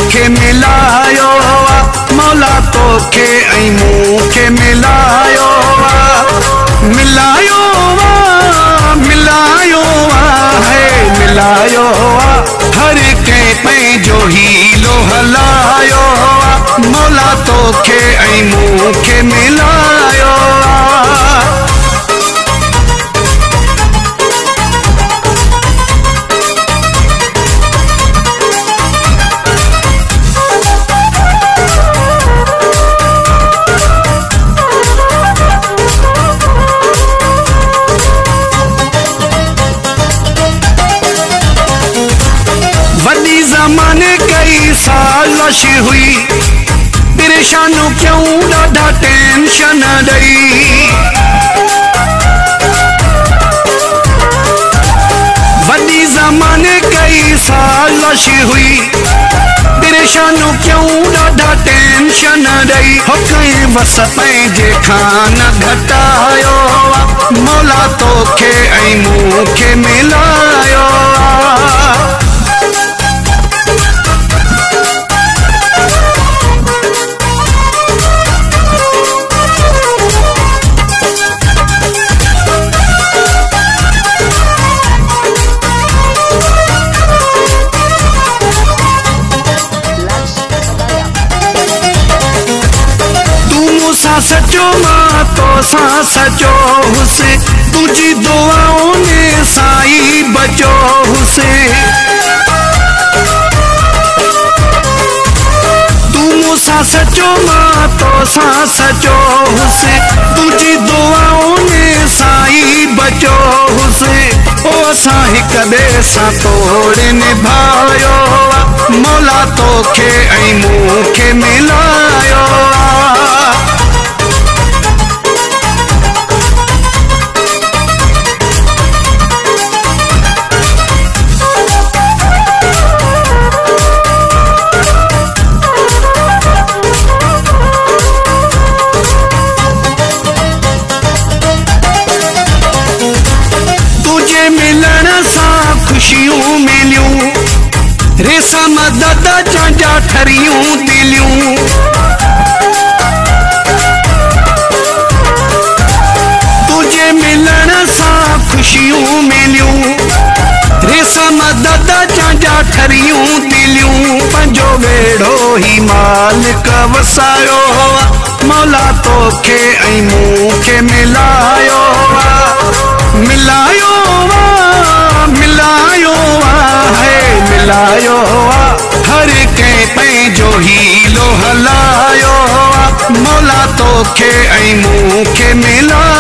मूंखे मिलायो मौला तोखे ऐं मूंखे मिलायो मिलायो मिलायो है मिलायो हर कंहिं पंहिंजो हीलो हलायो मौला तोखे ऐं मूंखे मिलायो वॾी ज़माने कई सालश हुई परेशानियूं क्यों ॾाढा टेंशन ॾई वॾी ज़माने कई सालश हुई परेशानियूं क्यों ॾाढा टेंशन ॾई हो कंहिं वस पंहिंजे खां न घटायो मौला तोखे ऐं मूंखे मिलायो सचो मां तो सां सचो हुसे तुझी दुआओं में साई बचो हुसे तू मूंसां सचो मां तो सां सचो हुसे तुझी दुआओं में साई बचो हुसे ओ असां हिक ॿिए सां तोड़ निभायो मौला तोखे ऐं मूंखे मिलायो मिलन सां खुशियूं मिलियूं रेसा मदद जा ठरियूं दिलियूं तुझे मिलन सां खुशियूं मिलियूं रेसा मदद जा ठरियूं दिलियूं पंहिंजो वेड़ो ही मालिक वसायो मौला तोखे ऐं मूंखे मिलायो मिलायो मिलायो है मिलायो हर कंहिं पंहिंजो हीलो हलायो मौला तोखे ऐं मूंखे मिलायो